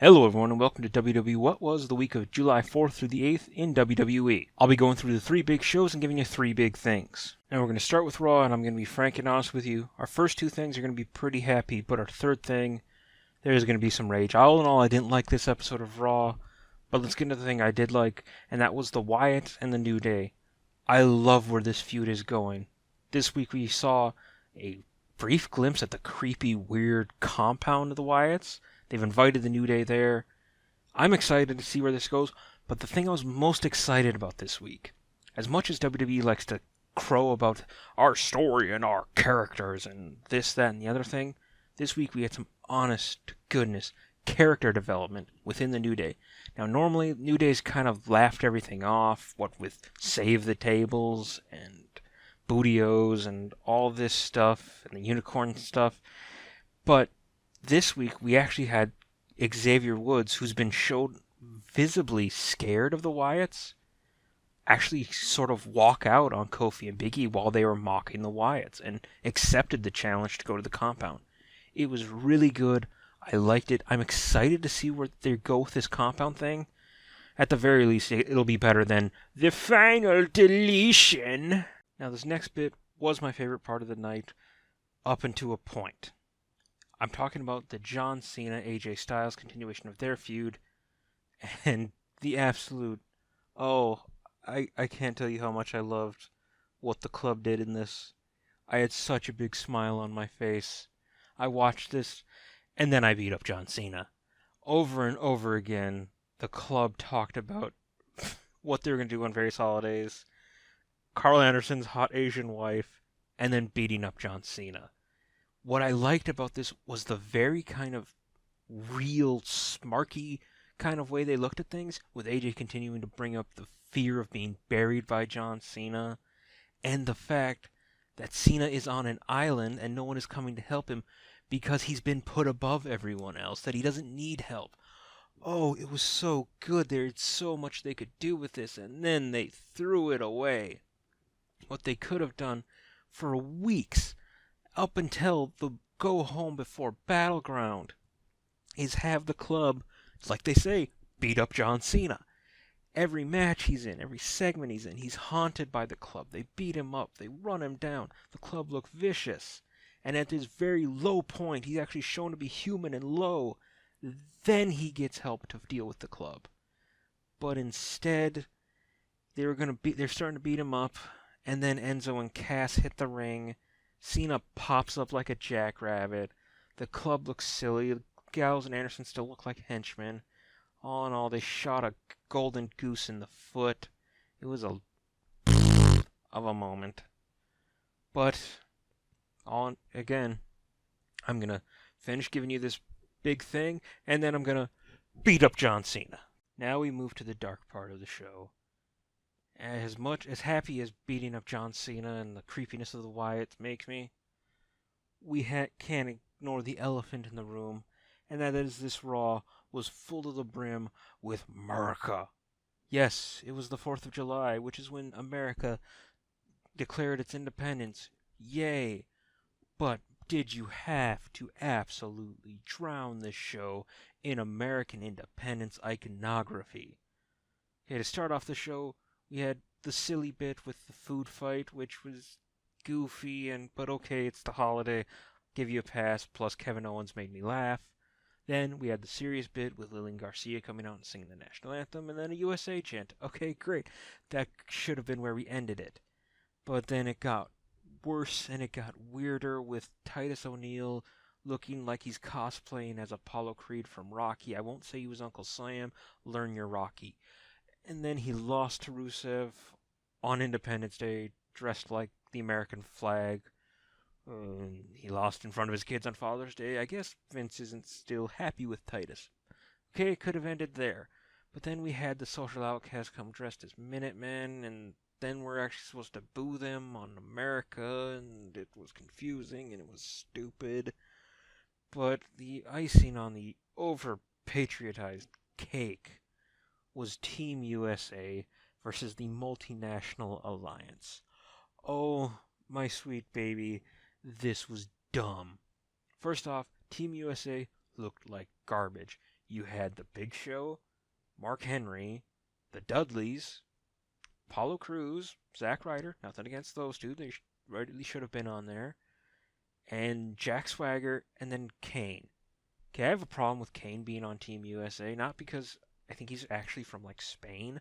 Hello everyone and welcome to WWWhatwas, the week of July 4th through the 8th in WWE. I'll be going through the three big shows and giving you three big things. Now we're going to start with Raw, and I'm going to be frank and honest with you. Our first two things are going to be pretty happy, but our third thing, there's going to be some rage. All in all, I didn't like this episode of Raw, but let's get into the thing I did like, and that was the Wyatt and the New Day. I love where this feud is going. This week we saw a brief glimpse at the creepy, weird compound of the Wyatts. They've invited the New Day there. I'm excited to see where this goes, but the thing I was most excited about this week, as much as WWE likes to crow about our story and our characters and this, that, and the other thing, this week we had some honest to goodness character development within the New Day. Now, normally, New Day's kind of laughed everything off, what with Save the Tables and Bootios and all this stuff, and the unicorn stuff, but this week, we actually had Xavier Woods, who's been shown visibly scared of the Wyatts, actually sort of walk out on Kofi and Big E while they were mocking the Wyatts and accepted the challenge to go to the compound. It was really good. I liked it. I'm excited to see where they go with this compound thing. At the very least, it'll be better than the final deletion. Now, this next bit was my favorite part of the night, up until a point. I'm talking about the John Cena, AJ Styles continuation of their feud, and the absolute, I can't tell you how much I loved what the club did in this. I had such a big smile on my face. I watched this, and then I beat up John Cena. Over and over again, the club talked about what they were going to do on various holidays, Carl Anderson's hot Asian wife, and then beating up John Cena. What I liked about this was the very kind of real, smarky kind of way they looked at things, with AJ continuing to bring up the fear of being buried by John Cena, and the fact that Cena is on an island and no one is coming to help him because he's been put above everyone else, that he doesn't need help. Oh, it was so good. There's so much they could do with this, and then they threw it away. What they could have done for weeks, up until the go home before Battleground, is have the club, it's like they say, beat up John Cena. Every match he's in, every segment he's in, he's haunted by the club. They beat him up, they run him down. The club look vicious. And at this very low point, he's actually shown to be human and low. Then he gets help to deal with the club. But instead, they're starting to beat him up, and then Enzo and Cass hit the ring. Cena pops up like a jackrabbit. The club looks silly. Gallows and Anderson still look like henchmen. All in all, they shot a golden goose in the foot. It was a of a moment. But, again, I'm going to finish giving you this big thing, and then I'm going to beat up John Cena. Now we move to the dark part of the show. As happy as beating up John Cena and the creepiness of the Wyatts makes me, we can't ignore the elephant in the room, and that is this Raw was full to the brim with America. Yes, it was the 4th of July, which is when America declared its independence. Yay! But did you have to absolutely drown this show in American independence iconography? Okay, to start off the show, we had the silly bit with the food fight, which was goofy, but okay, it's the holiday, give you a pass, plus Kevin Owens made me laugh. Then we had the serious bit with Lillian Garcia coming out and singing the national anthem, and then a USA chant. Okay, great. That should have been where we ended it. But then it got worse, and it got weirder, with Titus O'Neil looking like he's cosplaying as Apollo Creed from Rocky. I won't say he was Uncle Sam. Learn your Rocky. And then he lost to Rusev on Independence Day, dressed like the American flag. He lost in front of his kids on Father's Day. I guess Vince isn't still happy with Titus. Okay, it could have ended there. But then we had the Social Outcasts come dressed as Minutemen, and then we're actually supposed to boo them on America, and it was confusing, and it was stupid. But the icing on the over-patriotized cake was Team USA versus the Multinational Alliance. Oh, my sweet baby, this was dumb. First off, Team USA looked like garbage. you had The Big Show, Mark Henry, the Dudleys, Apollo Crews, Zack Ryder, nothing against those two, they rightly should have been on there, and Jack Swagger, and then Kane. Okay, I have a problem with Kane being on Team USA, not because I think he's actually from like Spain,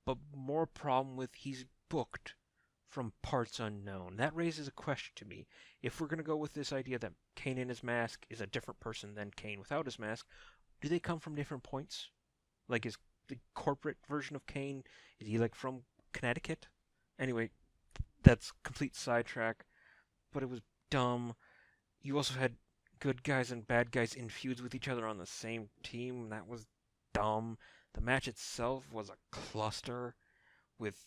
but more problem with he's booked from parts unknown. That raises a question to me. If we're going to go with this idea that Kane in his mask is a different person than Kane without his mask, do they come from different points? Like, is the corporate version of Kane, is he like from Connecticut? Anyway, that's complete sidetrack, but it was dumb. You also had good guys and bad guys in feuds with each other on the same team, and that was dumb. The match itself was a cluster, with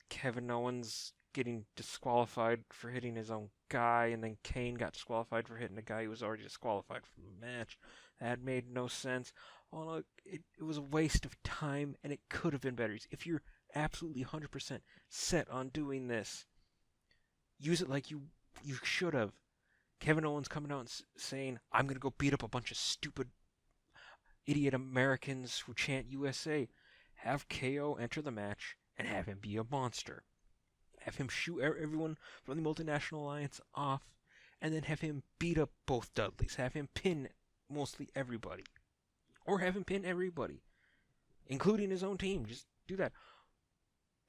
Kevin Owens getting disqualified for hitting his own guy, and then Kane got disqualified for hitting a guy who was already disqualified from the match. That made no sense. Oh, it was a waste of time, and it could have been better. If you're absolutely 100% set on doing this, use it like you should have. Kevin Owens coming out and saying, I'm going to go beat up a bunch of stupid idiot Americans who chant USA. Have KO enter the match and have him be a monster. Have him shoot everyone from the Multinational Alliance off, and then have him beat up both Dudleys. Have him pin mostly everybody. Or have him pin everybody, including his own team. Just do that.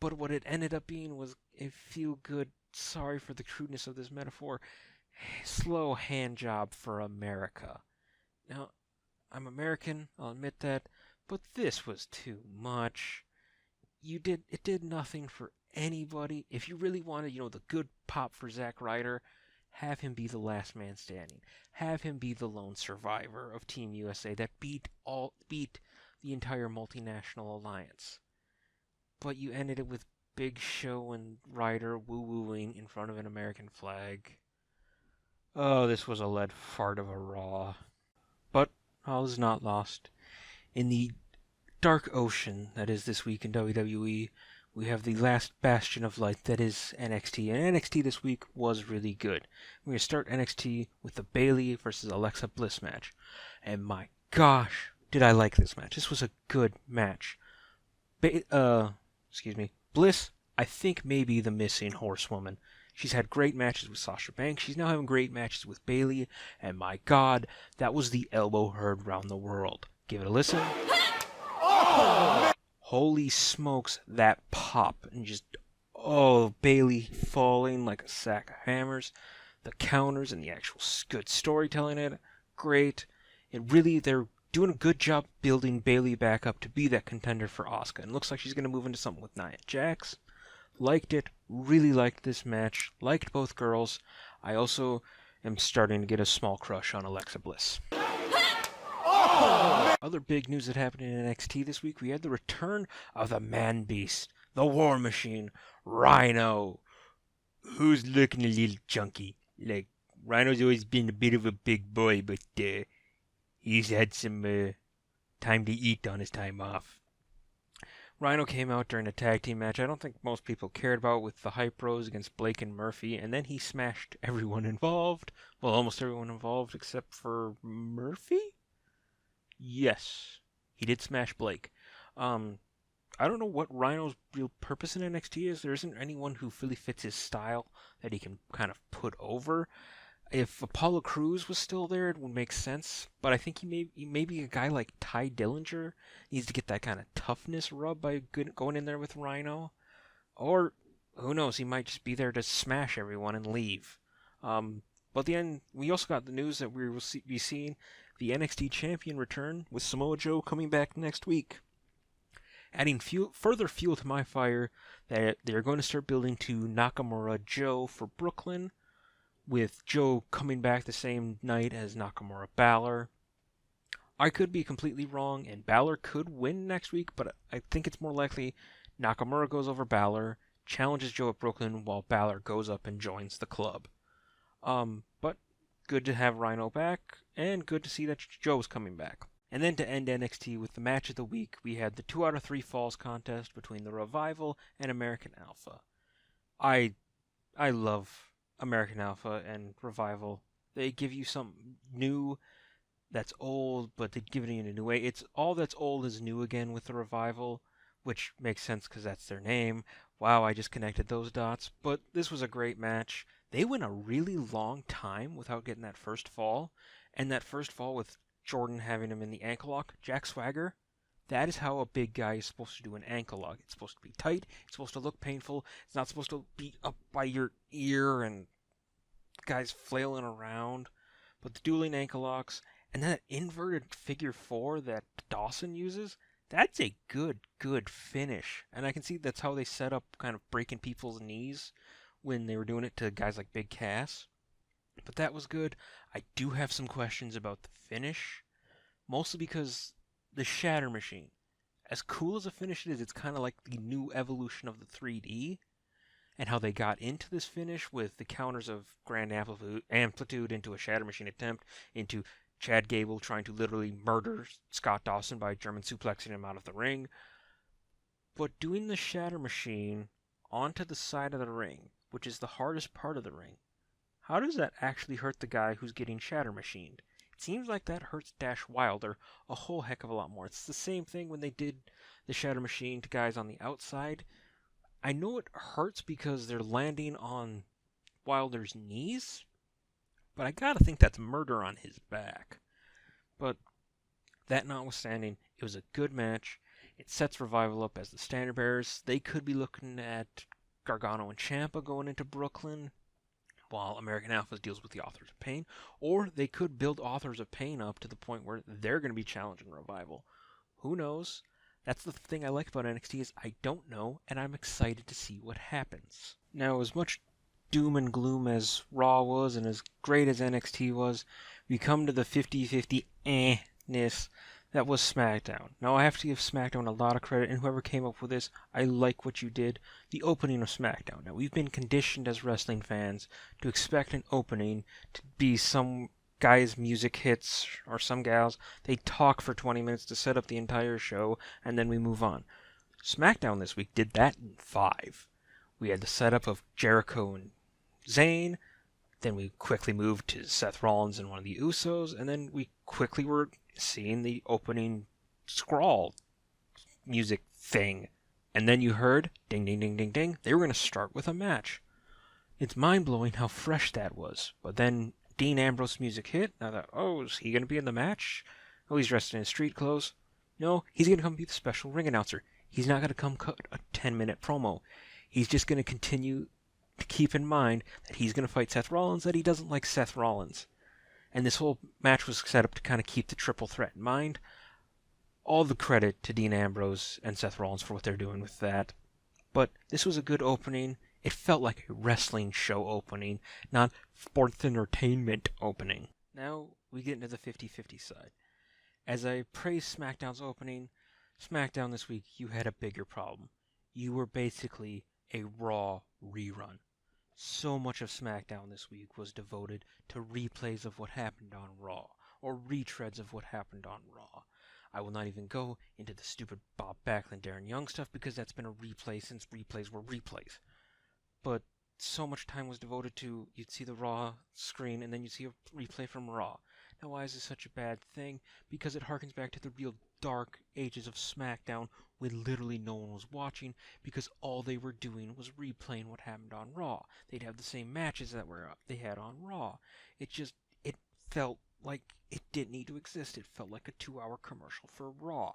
But what it ended up being was a feel-good, sorry for the crudeness of this metaphor, slow hand job for America. Now, I'm American, I'll admit that, but this was too much. It did nothing for anybody. If you really wanted, the good pop for Zack Ryder, have him be the last man standing. Have him be the lone survivor of Team USA that beat the entire multinational alliance. But you ended it with Big Show and Ryder woo-wooing in front of an American flag. Oh, this was a lead fart of a Raw. But all is not lost. In the dark ocean that is this week in WWE, we have the last bastion of light that is NXT. And NXT this week was really good. We're going to start NXT with the Bayley versus Alexa Bliss match. And my gosh, did I like this match. This was a good match. Bliss, I think, maybe the missing horsewoman. She's had great matches with Sasha Banks. She's now having great matches with Bayley. And my God, that was the elbow heard round the world. Give it a listen. Oh! Holy smokes, that pop. And just, Bayley falling like a sack of hammers. The counters and the actual good storytelling in it, great. They're doing a good job building Bayley back up to be that contender for Asuka. And it looks like she's going to move into something with Nia Jax. Liked it, really liked this match, liked both girls. I also am starting to get a small crush on Alexa Bliss. Other big news that happened in NXT this week, we had the return of the man beast, the war machine, Rhino, who's looking a little chunky. Like, Rhino's always been a bit of a big boy, but he's had some time to eat on his time off. Rhino came out during a tag team match I don't think most people cared about, with the Hype Bros against Blake and Murphy, and then he smashed everyone involved. Well, almost everyone involved except for Murphy? Yes, he did smash Blake. I don't know what Rhino's real purpose in NXT is. There isn't anyone who really fits his style that he can kind of put over. If Apollo Crews was still there, it would make sense. But I think he may be a guy like Ty Dillinger. Needs to get that kind of toughness rub by going in there with Rhino. Or, who knows, he might just be there to smash everyone and leave. But then we also got the news that we will be seeing the NXT Champion return, with Samoa Joe coming back next week. Adding further fuel to my fire that they're going to start building to Nakamura Joe for Brooklyn, with Joe coming back the same night as Nakamura Balor. I could be completely wrong, and Balor could win next week, but I think it's more likely Nakamura goes over Balor, challenges Joe at Brooklyn, while Balor goes up and joins the club. But good to have Rhino back, and good to see that Joe's coming back. And then to end NXT with the match of the week, we had the 2 out of 3 falls contest between the Revival and American Alpha. I love American Alpha and Revival. They give you something new. that's old, but they give it in a new way. It's all that's old is new again with the Revival, which makes sense because that's their name. Wow, I just connected those dots. But this was a great match. They went a really long time without getting that first fall, and that first fall with Jordan having him in the ankle lock, Jack Swagger. That is how a big guy is supposed to do an ankle lock. It's supposed to be tight. It's supposed to look painful. It's not supposed to be up by your ear and guys flailing around. But the dueling ankle locks and that inverted figure four that Dawson uses, that's a good finish. And I can see that's how they set up kind of breaking people's knees when they were doing it to guys like Big Cass. But that was good. I do have some questions about the finish, mostly because the Shatter Machine, as cool as a finish it is, it's kind of like the new evolution of the 3D, and how they got into this finish with the counters of Grand Amplitude into a Shatter Machine attempt, into Chad Gable trying to literally murder Scott Dawson by German suplexing him out of the ring. But doing the Shatter Machine onto the side of the ring, which is the hardest part of the ring, how does that actually hurt the guy who's getting Shatter Machined? It seems like that hurts Dash Wilder a whole heck of a lot more. It's the same thing when they did the Shatter Machine to guys on the outside. I know it hurts because they're landing on Wilder's knees, but I gotta think that's murder on his back. But that notwithstanding, it was a good match. It sets Revival up as the standard bearers. They could be looking at Gargano and Ciampa going into Brooklyn, while American Alpha deals with the Authors of Pain, or they could build Authors of Pain up to the point where they're going to be challenging Revival. Who knows? That's the thing I like about NXT is I don't know, and I'm excited to see what happens. Now, as much doom and gloom as Raw was, and as great as NXT was, we come to the 50-50 eh-ness that was SmackDown. Now, I have to give SmackDown a lot of credit, and whoever came up with this, I like what you did. The opening of SmackDown. Now, we've been conditioned as wrestling fans to expect an opening to be some guy's music hits, or some gals. They talk for 20 minutes to set up the entire show, and then we move on. SmackDown this week did that in 5. We had the setup of Jericho and Zayn, then we quickly moved to Seth Rollins and one of the Usos, and then we quickly were seeing the opening scrawl music thing. And then you heard, ding, ding, ding, ding, ding, they were going to start with a match. It's mind-blowing how fresh that was. But then Dean Ambrose music hit, and I thought, oh, is he going to be in the match? Oh, he's dressed in his street clothes. No, he's going to come be the special ring announcer. He's not going to come cut a 10-minute promo. He's just going to continue to keep in mind that he's going to fight Seth Rollins, that he doesn't like Seth Rollins. And this whole match was set up to kind of keep the triple threat in mind. All the credit to Dean Ambrose and Seth Rollins for what they're doing with that. But this was a good opening. It felt like a wrestling show opening, not sports entertainment opening. Now we get into the 50-50 side. As I praise SmackDown's opening, SmackDown this week, you had a bigger problem. You were basically a Raw rerun. So much of SmackDown this week was devoted to replays of what happened on Raw, or retreads of what happened on Raw. I will not even go into the stupid Bob Backlund, Darren Young stuff, because that's been a replay since replays were replays. But so much time was devoted to, you'd see the Raw screen, and then you'd see a replay from Raw. Now, why is this such a bad thing? Because it harkens back to the real dark ages of SmackDown, when literally no one was watching, because all they were doing was replaying what happened on Raw. They'd have the same matches that they had on Raw. It felt like it didn't need to exist. It felt like a 2-hour commercial for Raw.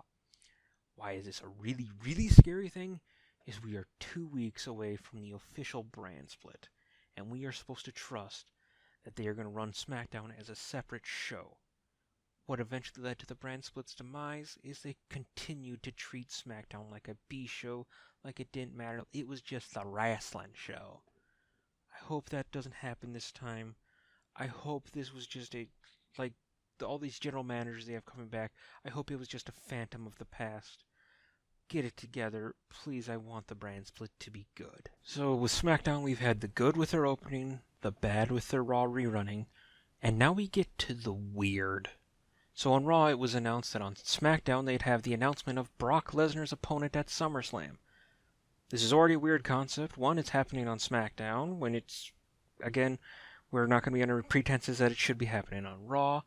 Why is this a really, really scary thing? Is we are 2 weeks away from the official brand split, and we are supposed to trust that they are going to run SmackDown as a separate show. What eventually led to the brand split's demise is they continued to treat SmackDown like a B show, like it didn't matter. It was just a wrestling show. I hope that doesn't happen this time. I hope this was just all these general managers they have coming back, I hope it was just a phantom of the past. Get it together. Please, I want the brand split to be good. So with SmackDown, we've had the good with their opening, the bad with their Raw rerunning, and now we get to the weird. So on Raw, it was announced that on SmackDown, they'd have the announcement of Brock Lesnar's opponent at SummerSlam. This is already a weird concept. One, it's happening on SmackDown, when it's, again, we're not going to be under pretenses that it should be happening on Raw.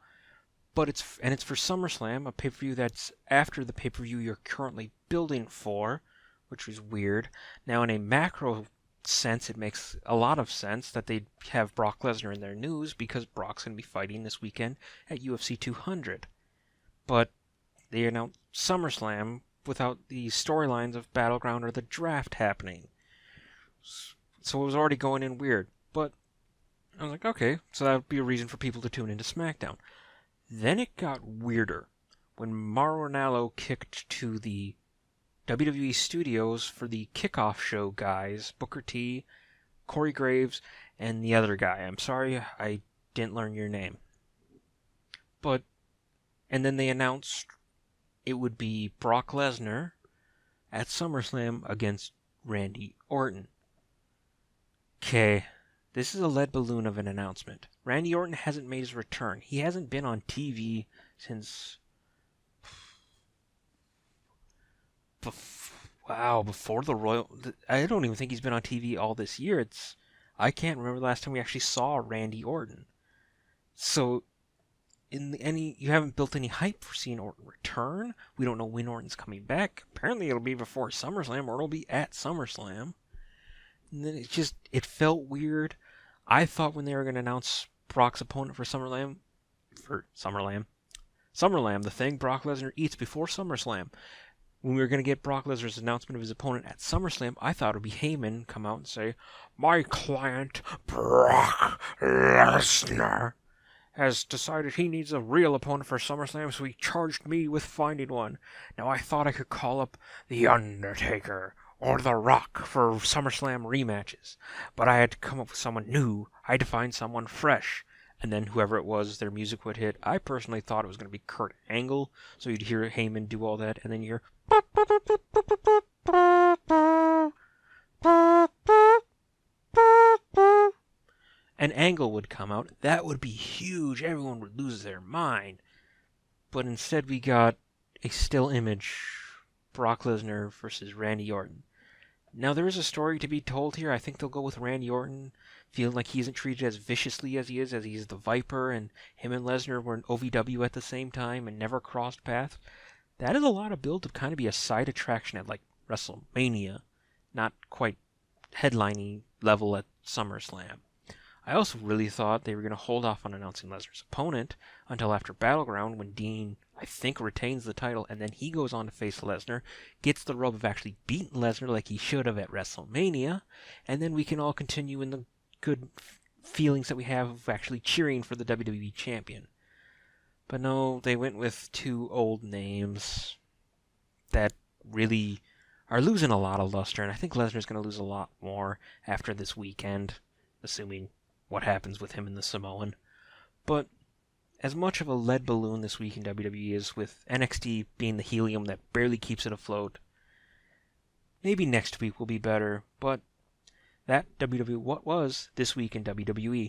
But it's for SummerSlam, a pay-per-view that's after the pay-per-view you're currently building for, which was weird. Now, in a macro sense, it makes a lot of sense that they'd have Brock Lesnar in their news because Brock's going to be fighting this weekend at UFC 200. But they announced SummerSlam without the storylines of Battleground or the draft happening. So it was already going in weird. But I was like, okay, so that would be a reason for people to tune into SmackDown. Then it got weirder when Mauro Ranallo kicked to the WWE studios for the kickoff show guys, Booker T, Corey Graves, and the other guy. I'm sorry, I didn't learn your name. And then they announced it would be Brock Lesnar at SummerSlam against Randy Orton. Okay, this is a lead balloon of an announcement. Randy Orton hasn't made his return. He hasn't been on TV since... before the Royal... I don't even think he's been on TV all this year. I can't remember the last time we actually saw Randy Orton. So, you haven't built any hype for seeing Orton return. We don't know when Orton's coming back. Apparently it'll be before SummerSlam, or it'll be at SummerSlam. And then it felt weird. I thought when they were going to announce Brock's opponent for SummerSlam, the thing Brock Lesnar eats before SummerSlam. When we were going to get Brock Lesnar's announcement of his opponent at SummerSlam, I thought it would be Heyman come out and say, "My client, Brock Lesnar, has decided he needs a real opponent for SummerSlam, so he charged me with finding one. Now I thought I could call up The Undertaker or The Rock for SummerSlam rematches, but I had to come up with someone new. I had to find someone fresh." And then whoever it was, their music would hit. I personally thought it was going to be Kurt Angle, so you'd hear Heyman do all that, and then you hear... and Angle would come out. That would be huge. Everyone would lose their mind. But instead we got a still image, Brock Lesnar versus Randy Orton. Now there is a story to be told here. I think they'll go with Randy Orton, feeling like he isn't treated as viciously as he is, as he's the Viper, and him and Lesnar were in OVW at the same time and never crossed paths. That is a lot of build to kind of be a side attraction at like WrestleMania, not quite headlining level at SummerSlam. I also really thought they were going to hold off on announcing Lesnar's opponent until after Battleground, when Dean, I think, retains the title, and then he goes on to face Lesnar, gets the rub of actually beating Lesnar like he should have at WrestleMania, and then we can all continue in the good feelings that we have of actually cheering for the WWE Champion. But no, they went with two old names that really are losing a lot of luster, and I think Lesnar's going to lose a lot more after this weekend, assuming what happens with him and the Samoan. But as much of a lead balloon this week in WWE is, with NXT being the helium that barely keeps it afloat, maybe next week will be better, but that WWWhatwas this week in WWE.